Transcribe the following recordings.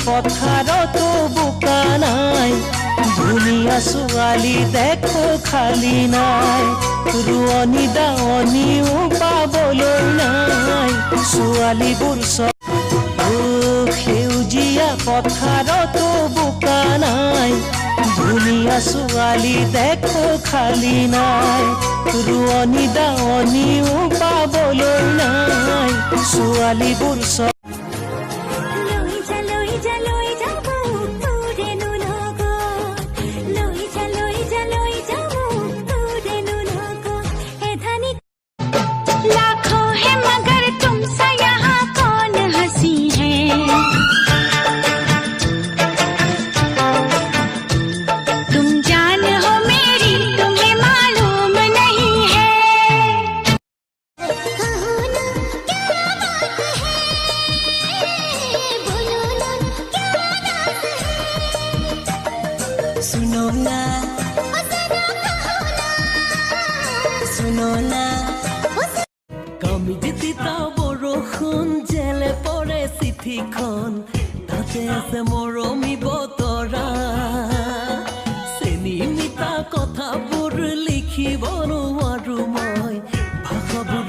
পথাৰতো বোকা নাই, ধুনীয়া ছোৱালী দেখো খালী নাই, ৰোৱনী দাৱনীও পাবলৈ নাই, ছোৱালীবোৰ সেউজীয়া পথাৰতো বোকা নাই, ধুনীয়া ছোৱালী দেখো খালী নাই, ৰোৱনী দাৱনীও পাবলৈ নাই, ছোৱালীবোৰ কমিটিতা বৰষুণ জেলে পৰে চিঠিখন, তাতে আছে মৰমী বতৰা, চেনি মিঠা কথাবোৰ লিখিব নোৱাৰো মই, ভাষাবোৰ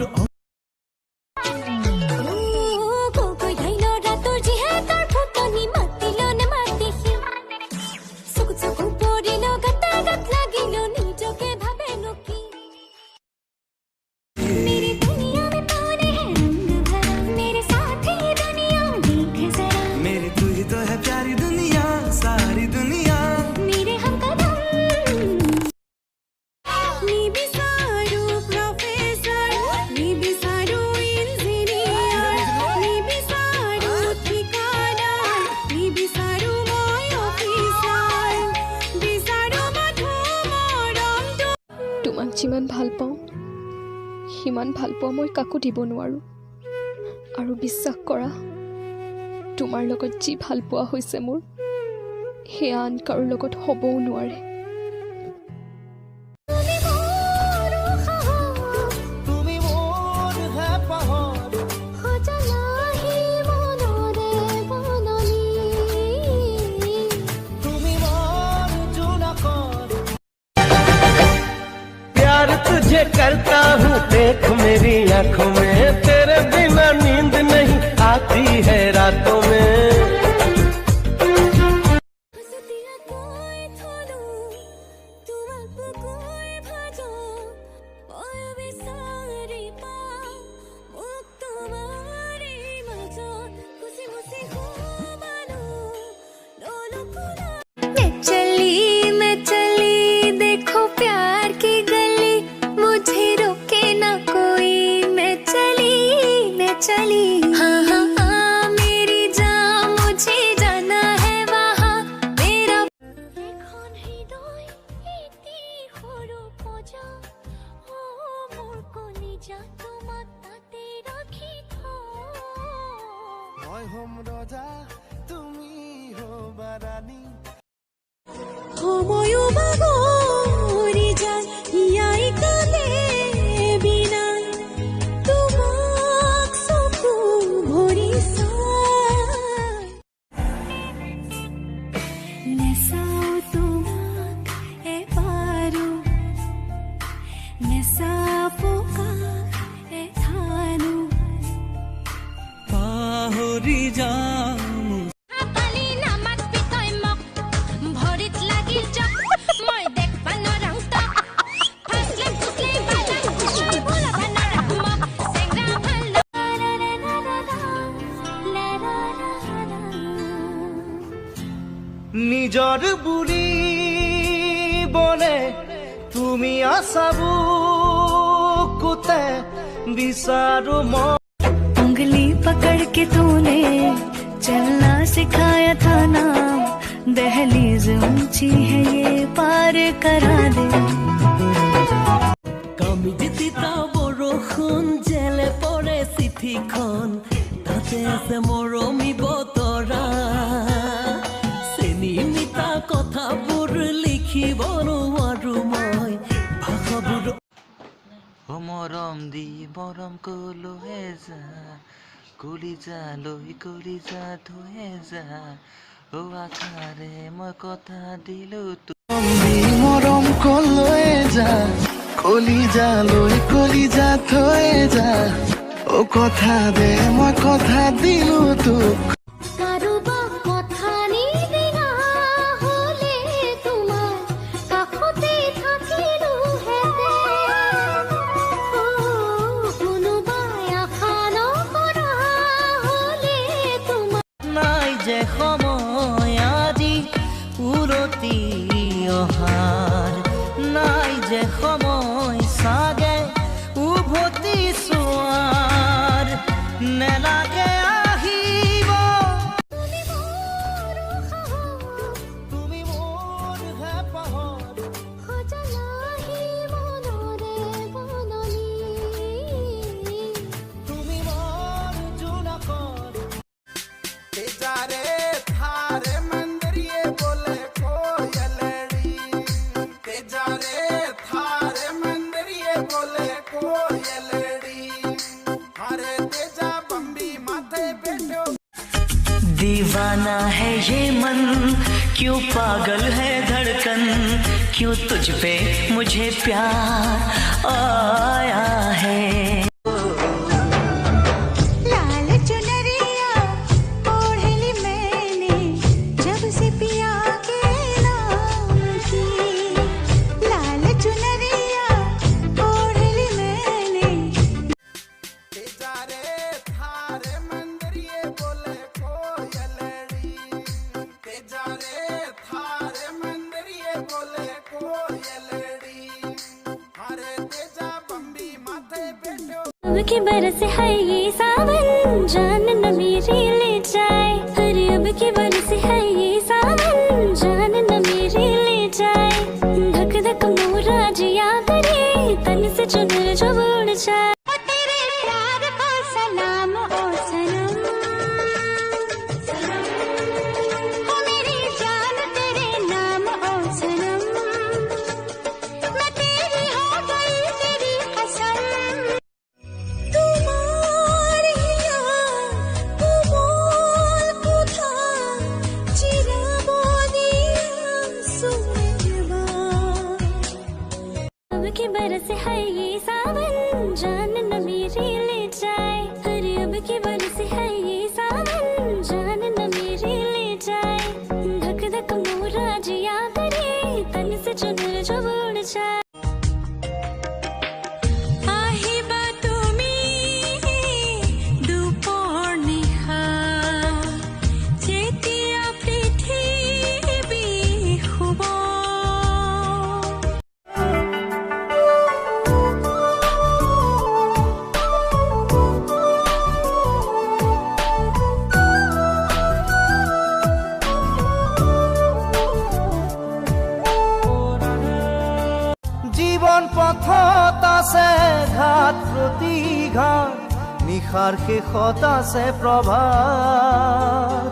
তোমাক যিমান ভাল পাওঁ সিমান ভাল পোৱা মই কাকো দিব নোৱাৰোঁ, আৰু বিশ্বাস কৰা তোমাৰ লগত যি ভাল পোৱা হৈছে মোৰ, সেয়া আন কাৰো লগত হ'বও নোৱাৰে। तुझे करता हूँ देख मेरी आंखों में, तेरे बिना नींद नहीं आती है रातों में। मैं चली देखो प्यार की गली, मुझे रोके ना कोई, मैं चली हाँ हाँ हाँ मेरी जान, मुझे जाना है वहाँ, मेरा এখন হৃদয় এটি সৰু পজা, ও মোৰ কলিজা তোমাক তাতে ৰাখি মই হম ৰজা তুমি হবা ৰাণী, সময়ো বাগৰি যায় ইয়াই কালে বিনা, তোমাক চকু ভৰি চাই নেচাও তোমাক এবাৰো, নেচাপকা এথানো পাহৰি যাম। নিজৰ বুলি বনে তুমি আছা বুকুতে বিচাৰো মই, उंगली पकड़ के तूने चलना सिखाया था ना, दहलीज ऊंची है ये पार करा दे। কমিটিতা বৰষুণ জেলে পৰে চিঠিখন, তাতে আছে মৰমী বতৰা, চেনি মিঠা কথাবোৰ লিখিব নোৱাৰো মই, ভাষাবোৰ মৰম দি মৰম কলোহে যা, কলিজা লৈ কলিজা থৈ যা ও আকাৰে মই কথা দিলো মৰম কলৈ যা কলিজা লৈ কলিজা থৈ যা ও কথা দে মই কথা দিলো তোক কাৰোবাক কথা নিদিয়া হ'লে তোমাৰ কাষতে থাকিলোহেঁতেন। কোনোবাই আশা নকৰা হ'লে তোমাৰ নাই যে সময় আজি উলটি অহাৰ নাই যে সময় চাগে উভতি চোৱাৰ নেলাগে আহিব তুমি মোৰ হেঁপাহৰ সজনাহি মনৰে বননি। তুমি মোৰ জোনাকৰ तेजारे थारे मंदरिए बोले कोयलड़ी तेजारे थारे मंदरिए बोले कोयलड़ी हरे तेजा बम्बी माथे बैठो दीवाना है ये मन, क्यों पागल है धड़कन, क्यों तुझ पे मुझे प्यार आया है। लाल चुनरिया ओढ़ली मैंने जब से पिया के नाम की। लाल चुनरिया ओढ़ली मैंने तेजारे थारे मंदरिए बोले कोयलड़ी तेजारे थारे मंदरिए बोले कोयलड़ी हरे तेजा बम्बी माथे बैठो अब की बरस है ये सावन, जान न मेरी ले जाए। अरे अब की बरस है ये सावन, जान न मेरी ले जाए। धक धक मोरा जिया करे, तन से चुनर जो उड़ जाए। ओ तेरे प्यार का सलाम ओ सनम, ओ मेरी जान तेरे नाम ओ सनम। मैं तेरी हो गई तेरी कसम। की बरस है ये सावन, जान न मेरी ले जाए। अरे अब की बरस है ये सावन, जान न मेरी ले जाए। धक धक मोरा जिया करे, तन से चुनर जो उड़ जाए। আহিবা তুমি দুপৰ নিশা, যেতিয়া পৃথিৱী শুব। জীবন পথত আছে ঘাট প্ৰতিঘাট নিশাৰ শেষত আছে প্ৰভাত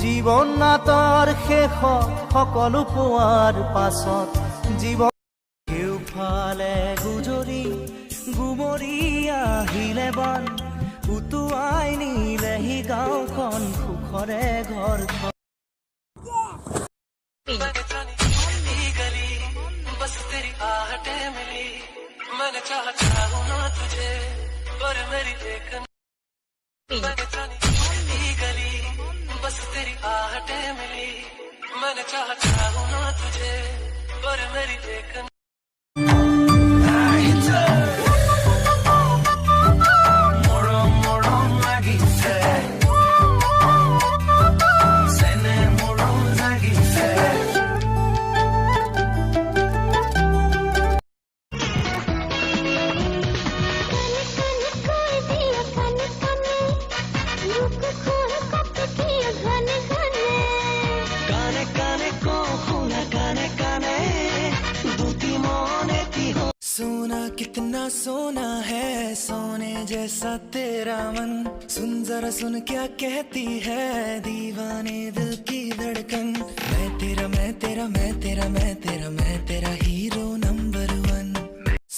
জীৱন নাটৰ শেষত সকলো পোৱাৰ পাছত জীৱন কেউফালে গুজৰি গুমৰি আহিলে বন উটুৱাই নিলেহি গাঁওখন সুখৰে ঘৰখন बस तेरी आहटें मिली मैंने चाहूँ ना तुझे पर मेरी एक गली बस तेरी आहटें मिली मैंने चाहूँ ना तुझे पर मेरी एक सोना कितना सोना है सोने जैसा तेरा मन सुन जरा सुन क्या कहती है दीवाने दिल की धड़कन मैं तेरा मैं तेरा मैं तेरा मैं तेरा मैं तेरा हीरो नंबर 1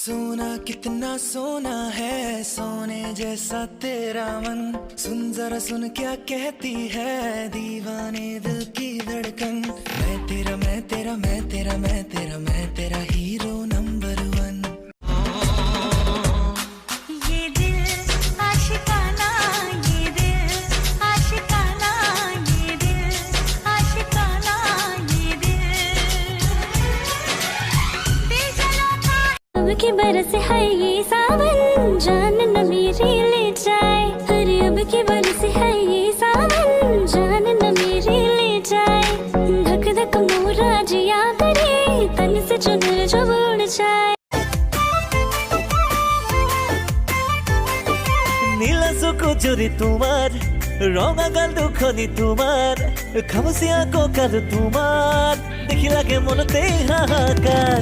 सोना कितना कितना सोना है सोने जैसा तेरा मन सुन जरा सुन क्या कहती है दीवाने दिल की धड़कन मैं तेरा मैं तेरा मैं तेरा मैं तेरा मैं तेरा हीरो नंबर 1 ये दिल आशिकाना ये दिल आशिकाना ये दिल आशिकाना ये दिल चला था अब की बरस है ये सावन जान न मेरी ले जाए अरे अब की बरस है ये सावन जान न मेरी ले जाए धक धक मोरा जिया करे तन से चुनर जो उड़ जाए নীলা চকু জুৰি তোমাৰ ৰঙা গাল দুখনি তোমাৰ খামুচিয়া কঁকাল তোমাৰ দেখি লাগে মনতে হাহাকাৰ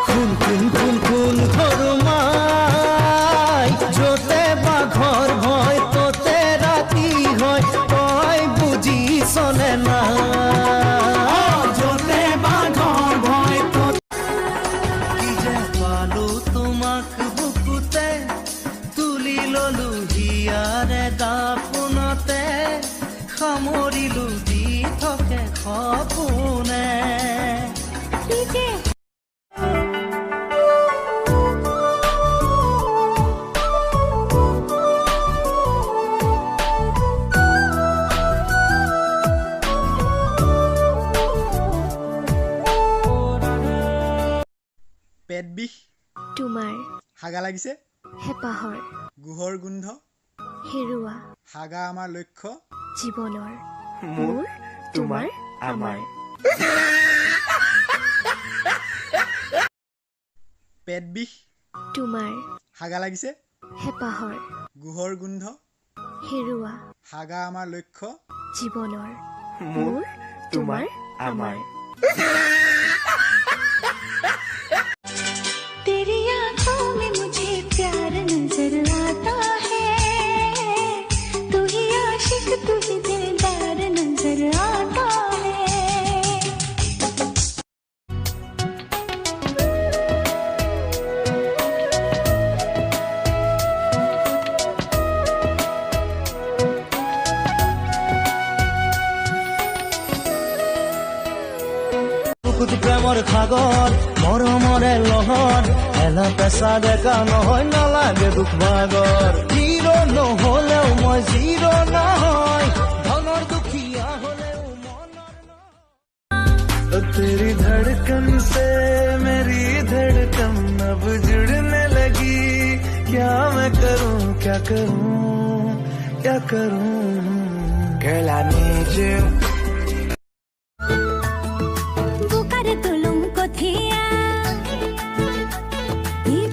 কোন কোন কোন কোন ঘৰুমাই য'তে বাঘৰ ভয় ততে ৰাতি হয় তই বুজিছনে না য'তে বাঘৰ ভয় কি যে পালো তোমাক বুকুতে তুলি ললো হিয়াৰে দাপোনতে সামৰিলো দি থাকে সপোনে পেট বিষ তোমাৰ হাগা লাগিছে হেঁপাহৰ গুহৰ গোন্ধ হেৰুৱা হাগা আমাৰ লক্ষ্য জীৱনৰ মোৰ তোমাৰ আমাৰ পেট বিষ তোমাৰ হাগা লাগিছে হেঁপাহৰ গুহৰ গোন্ধ হেৰুৱা হাগা আমাৰ লক্ষ্য জীৱনৰ মোৰ তোমাৰ আমাৰ तेरी आंखों में मुझे प्यार नजर आता है तू ही आशिक तू ही दिलदार नजर आता है বুকুত প্ৰেমৰ সাগৰ মৰমৰে লহৰ এলা পেচা ডেকা নহয় নালাগে দুখ ভাগৰ হিৰো নহলেও মই জিৰো নহয় ধনৰ দুখীয়া হলেও মনৰ तेरी धड़कन से मेरी धड़कन अब जुड़ने लगी क्या मैं करूं क्या करूं क्या करूं Girl I need you बुकार तुलुम को थिया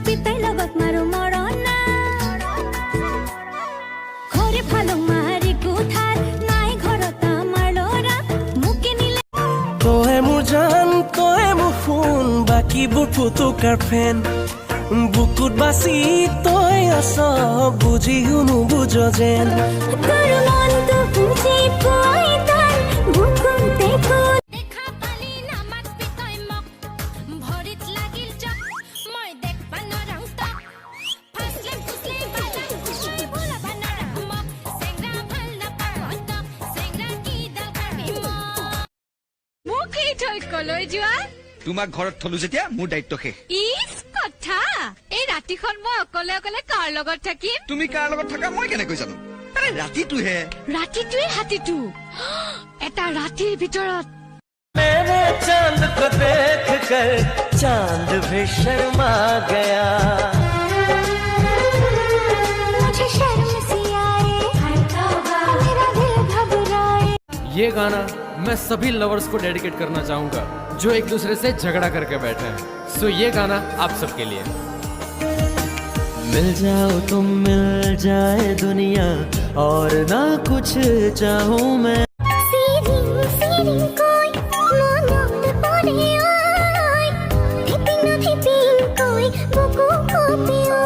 पिते लगत मारो मरना घरे फालो मारी कुठार नाई घरता मारलोरा मुके निले তয়ে মোৰ জান তয়ে মোৰ ফোন বাকীবোৰ ফুটুকাৰ ফেন বুকুত বাচি তই আছ বুজিও নুবুজ যেন তোর মন তো বুঝি পাই তার বুকুতে কো দেখা পালি নামাত পিতই মক ভৰিত লাগিল চক মই দেখ পানৰাং তক ফাসলে ফুসলে বালাই মই ভুলা বানৰাং মক সেংৰা ভাল না পাৰত সেংৰা কি দাল কাবি মোক কি থৈ কলৈ যোৱা তোমাক ঘৰত থলো যেতিয়া মোৰ দায়িত্ব শেষ ইছ কথা এই ৰাতিখন মই অকলে অকলে কাৰ লগত থাকিম তুমি কাৰ লগত থাকা মই কেনেকৈ জানো আৰে ৰাতিটোহে ৰাতিটোৱে হাতীটো এটা ৰাতিৰ ভিতৰত मेरे चांद को देख कर चांद भी शर्मा गया मुझे शर्म सी आए मेरा दिल घबराए ये गाना मैं सभी लवर्स को डेडिकेट करना चाहूंगा जो एक दूसरे से झगड़ा करके बैठे हैं सो ये गाना आप सबके लिए मिल जाओ तुम मिल जाए दुनिया और ना कुछ चाहूं मैं सीरी कोई मनोत पड़े आय थिपिन कोई बुकु खोपियो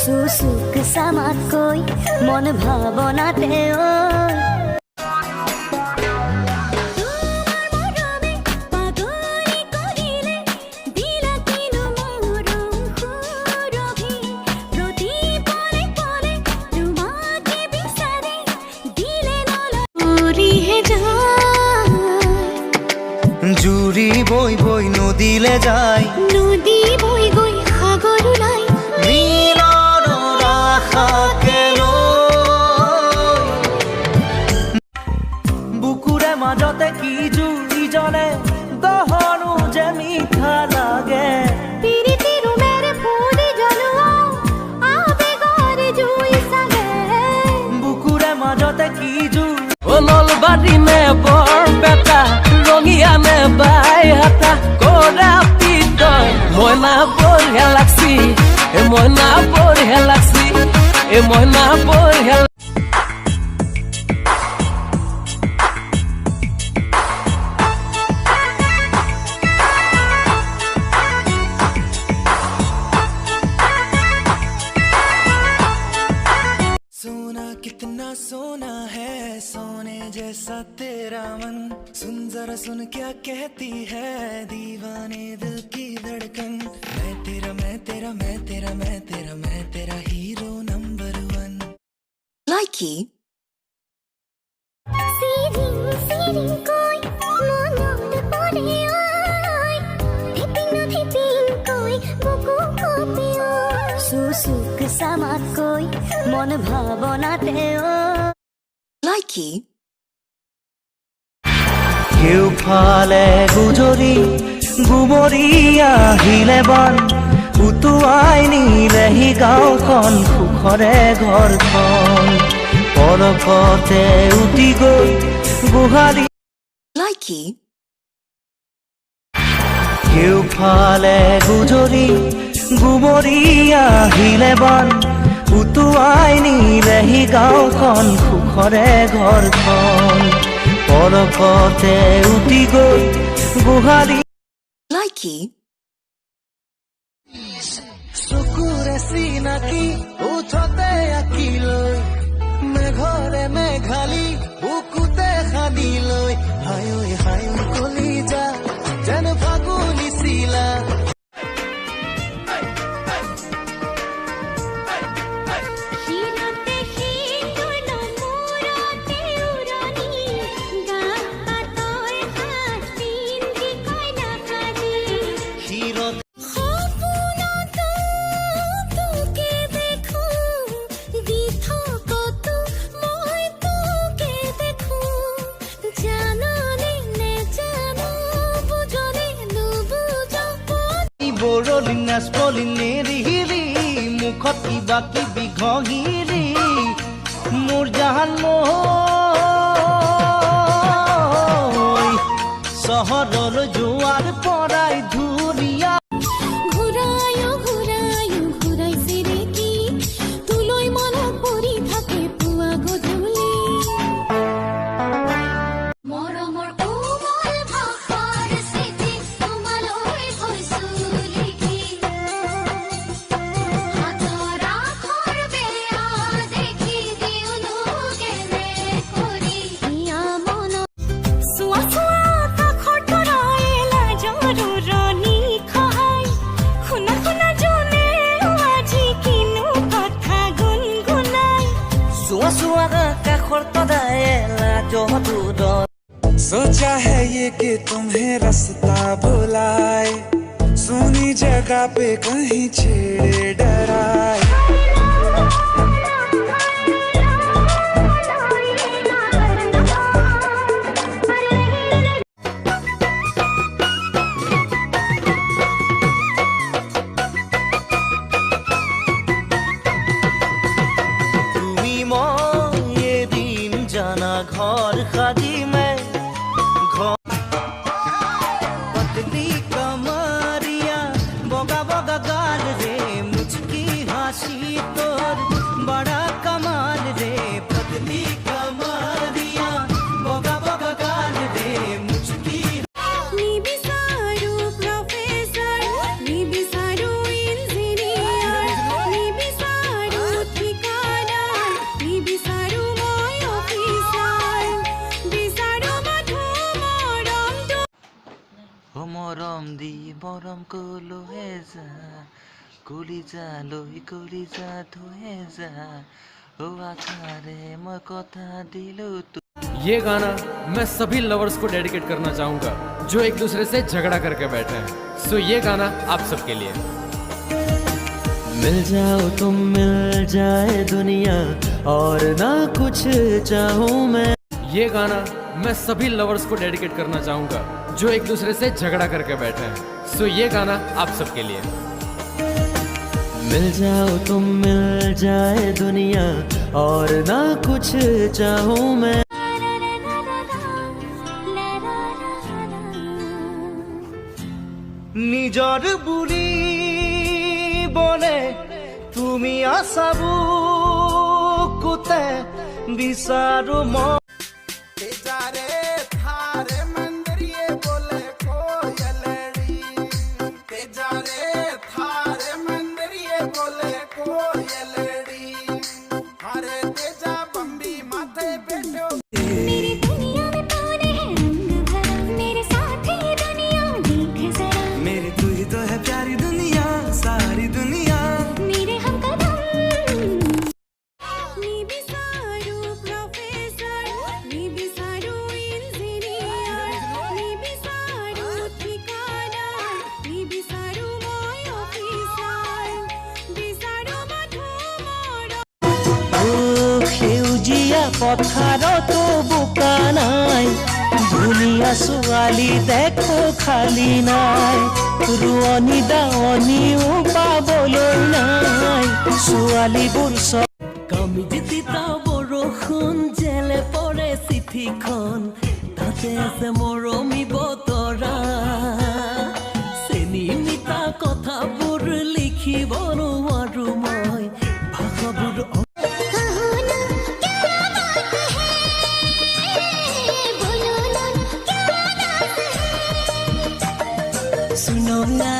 सुसुक समात कोई मन भावनाते ओय তোমার মরমে পাগলি করিলে দিলা কিনো মোর দিলে যায় নদী বৈ গৈ সাগৰ ওলাই মিলনৰ আশাকে লৈ বুকুৰে মাজতে কি জুই জ্বলে দহনো যে মিঠা লাগে পিৰিতিৰ মেৰে ফুলি জ্বলোৱা আবেগৰ জুই চাগে বুকুৰে মাজতে কি জুই ओ नलबारी में बरपेटा रंगिया में बाईहाटा कोरा पिटय मयना बढिया लागसी ए मयना बढिया लागसी ए मयना बढिया सोना कितना सोना है सोने जैसा तेरा मन सुन जरा सुन क्या कहती है दीवाने दिल की धड़कन मैं तेरा मैं तेरा मैं तेरा मैं तेरा मैं तेरा हीरो नंबर 1 Likey. সিৰিং সিৰিং কৈ মনত পৰে ঐ ধিপিং কৈ বুকু কপে সুসুক সামাত কৈ মন ভাৱনাতে Likey. কেউফালে গুজৰি গুমৰি আহিলে বন উটুৱাই নিলেহি গাঁওখন সুখৰে ঘৰখন পলকতে উটি গৈ গোহালি Likey. কেউফালে গুজৰি গুমৰি আহিলে বন উটুৱাই নিলেহি গাঁওখন সুখৰে ঘৰখন পলকতে উটি গৈ গোহালি Likey. চকুৰে চিনাকি উঠতে আঁকিলৈ মেঘৰে মেঘালি বুকুতে সানি লৈ হায়ৈ হায়ৈ কলিজা যেন ফাগুনি চিলা শিৰতে শিৰ মূৰতে উৰণি গা পাতৰ হাত পিন্ধি কইনা সাজি ক্ষীৰত সপোনতো তোকে দেখো দিঠকতো মই তোকে দেখো জাননে নেজানো বুজনে নুবুজো বৰলি নাচ পলি নেৰিহিৰি মুখত কিবা কিবি ঘঁহিৰি মোৰ জাহান মৈ চহৰলৈ যোৱাৰ পৰাই ধুনীয়া ঘূৰায়ো ঘূৰায়ো ঘূৰাইছে ৰে কি তোলৈ মনত পৰি থাকে পুৱা গধূলি মৰমৰ কোমল ভাষাৰ স্মৃতি তোমালৈ হৈছো লিখি হাতৰ আখৰ বেয়া দেখি দিওনো কেনে কৰি হিয়া মনত চোৱা চোৱা কাষৰ তৰাই লাজৰো ৰণি খহাই শুনা শুনা জনে আজি কিনো কথা গুণগুণাই চোৱা চোৱা কাষৰ তদাই লাজতো सोचा है ये कि तुम्हें रास्ता भुलाए सुनी जगह पे कहीं छेड़े डराए তুমি মই এদিন জানা ঘৰ সাজি মে पतली कमरिया बोगा बोगा गाल रे मुझकी हासी तोर बड़ा कमाल रे पतली कमरिया बोगा बोगा गाल रे मुझकी নিবিচাৰো প্ৰফেচৰ নিবিচাৰো ইঞ্জিনিয়াৰ নিবিচাৰো ঠিকাদাৰ নিবিচাৰো মই অফিচাৰ বিচাৰো মাথো মৰমটো মৰম দি মৰম কলোহে যা কলিজা লৈ কলিজা থৈ যা ও আখাৰে মই কথা দিলো ये गाना मैं सभी लवर्स को डेडिकेट करना चाहूंगा जो एक दूसरे से झगड़ा करके बैठे हैं। सो ये गाना आप सबके लिए। मिल जाओ तुम, मिल जाए दुनिया, और ना कुछ चाहूं मैं। ये गाना मैं सभी लवर्स को डेडिकेट करना चाहूंगा जो एक दूसरे से झगड़ा करके बैठे हैं। सो ये गाना आप सबके लिए। मिल जाओ तुम, मिल जाए दुनिया, और ना कुछ चाहूं मैं। निजर बुरी बने তুমি আছাবু কুতে বিচাৰো মই। मेरी दुनिया में कौन है रंग भरा, मेरे साथ ही दुनिया देख जरा। मेरी तू ही तो है प्यारी दुनिया, सारी दुनिया। मेरे हमकदम नी बिसारू प्रोफेसर, नी बिसारू इंजीनियर, नी बिसारू ठिकादार, नी बिसारू माय ऑफिसार, बिसारू मधुमरा। সেউজীয়া পথাৰতো বোকা নাই, ধুনীয়া ছোৱালী দেখো খালী নাই, ৰোৱনী দাৱনীও পাবলৈ নাই, ছোৱালীবোৰ কামিজ তিতা বৰষুণ জেলে পৰে চিঠিখন, তাতে আছে মৰমী বতৰা, চেনি মিঠা কথাবোৰ লিখিব নোৱাৰো মই, ভাষাবোৰ सुनो ना,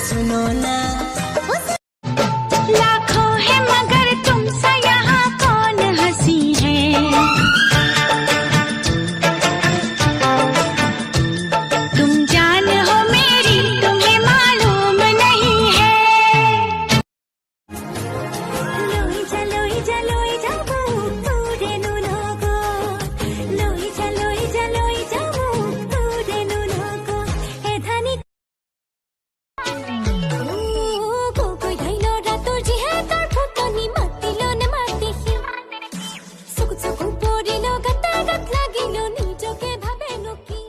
सुनो ना। लाखों है मगर तुमसे यहाँ कौन हंसी है, तुम जान हो मेरी तुम्हें मालूम नहीं है। लोई जा लोई जा लोई जा वो पूरे नु लोगो, लोई जा लोई जा लोई जा वो पूरे नु लोगो। हे धनी कोई ढाइलो रातोर जी है तार फुटनी मातिलो ने मातिहि, सुख सुख पड़िलो गाता गात लागिलो निजके भाबे नकी।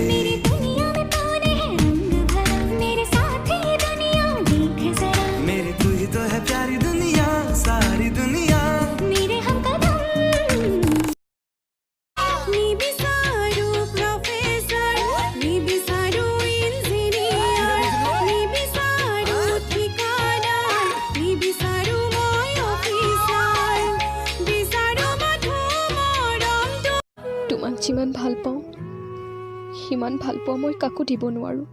मेरी दुनिया में कौन है रंग भरा, मेरे साथ ही दुनिया देख जरा। मेरी तू ही तो है प्यारी दुनिया, सारी दुनिया। मेरे हमकदम नी बिसारू प्रोफेसर, नी बिसारू इंजीनियर, नी बिसारू ठिकादार, नी बिसारू माय ऑफिसार, बिसारू मधुमरम। তোমাক যিমান ভাল পাওঁ সিমান ভাল পোৱা মই কাকো দিব নোৱাৰোঁ।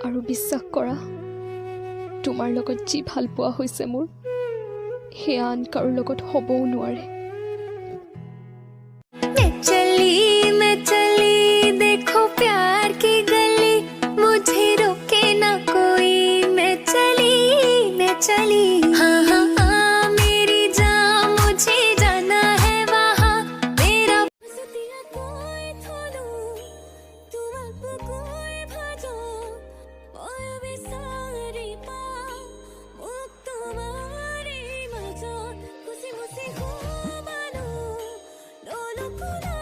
আৰু বিশ্বাস কৰা, তোমাৰ লগত যি ভাল পোৱা হৈছে মোৰ, সেয়া আন কাৰো লগত হ'বও নোৱাৰে। मैं चली देखो प्यार की गली, मुझे रोके ना कोई। मैं चली हाँ हाँ हाँ मेरी जान, मुझे जाना है वहाँ। मेरा दिया कोई थोड़ू, तुम अब कोई भाजो, ओए भी सारी पा मुख तुम्हारी मजा, खुशी मुसी हो मानो लोलो कुना।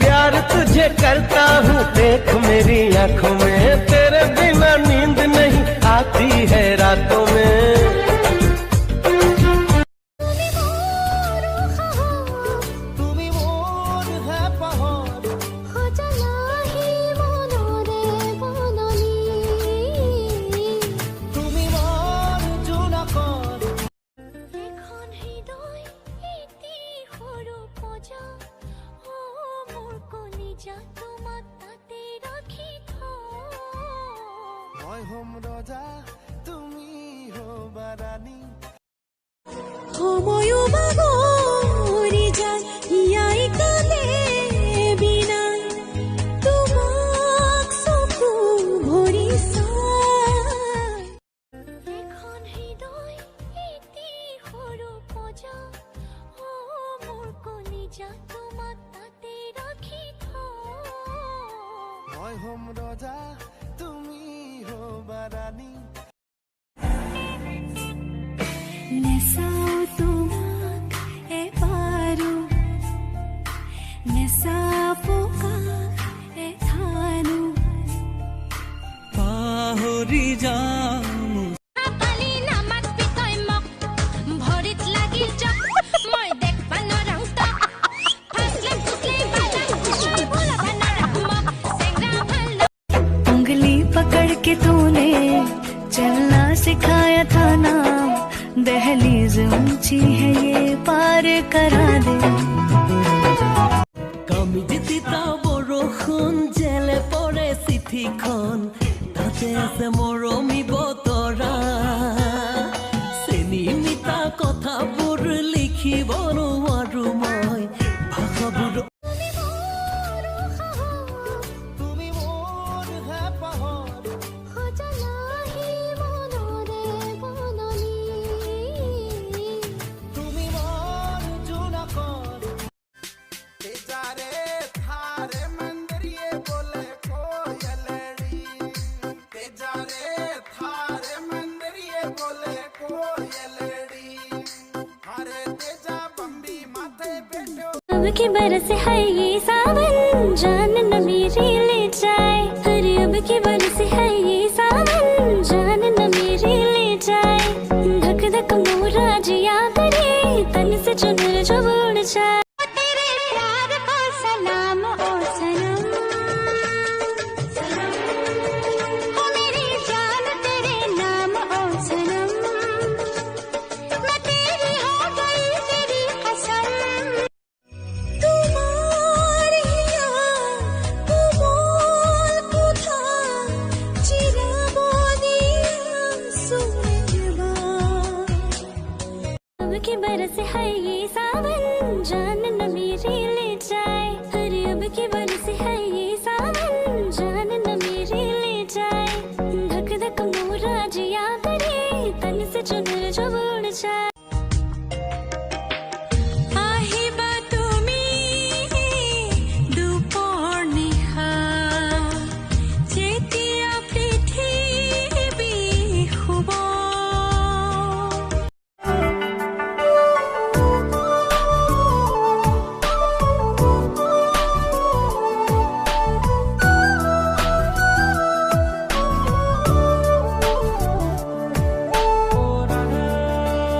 प्यार तुझे करता हूँ देख मेरी आंखों में, तेरे बिना नींद नहीं आती है रातों में। তুমি মোর হে পাহর, हो चला ही मोनो रे बननी। তুমি মোর জোনাকর। এখন হৃদয় এটি সৰু পজা, ও মোৰ কলিজা তোমাক তাতে ৰাখি মই হোম ৰজা, তুমি হবা ৰানী। সময়ো বাগৰি যায় হিয়াই কালে বিনাই, তোমাক চকু ভৰি চাই। এখন হৃদয় जा ओ मोर कलिजा তোমাক তাতে ৰাখি থ মই হম ৰজা তুমি হবা ৰাণী নেচাও তোমাক এবাৰো নেচাপকাক এথানো পাহৰি যাম পালি নামাতবি তই মোক ভৰিত লাগিল জক মই দেখবা নৰাং তক ফাছলে ফুছলে বালা ভুলাবা নৰাং মোক চেংৰা ভাল उंगली पकड़ के तूने चलना सिखाया था ना दहलीज ऊंची है ये पार करा दे কামি জিতিতা বৰষুণ জেলে পৰে চিঠিখন তাতে আছে মৰমি বতৰা চেনি মিতা কথাবোৰ লিখিব নোৱাৰো মই ভাষাবোৰ তুমি মোৰ হেঁপাহত তুমি মোৰ জোনাকত তেজারে থারে মন্দরিয়ে বলে কোয়লড়ি তেজারে থারে মন্দরিয়ে বলে কোয়লড়ি हरे तेजा बम्बी माथे बैठो अब की बरस है ये सावन जान न मेरी ले जाए अरे अब की बरस है ये सावन जान न मेरी ले जाए धक धक मोरा जिया करे तन से चुनर जो उड़ जाए तेरे प्यार का सलाम ओ सनम सनम ओ मेरी जान तेरे नाम ओ सनम मैं तेरी हो गई तेरी कसम तुम्हारी कुमोल कुथा चिरबोदिया सुरजवा अब की बरस है ये सावन जान न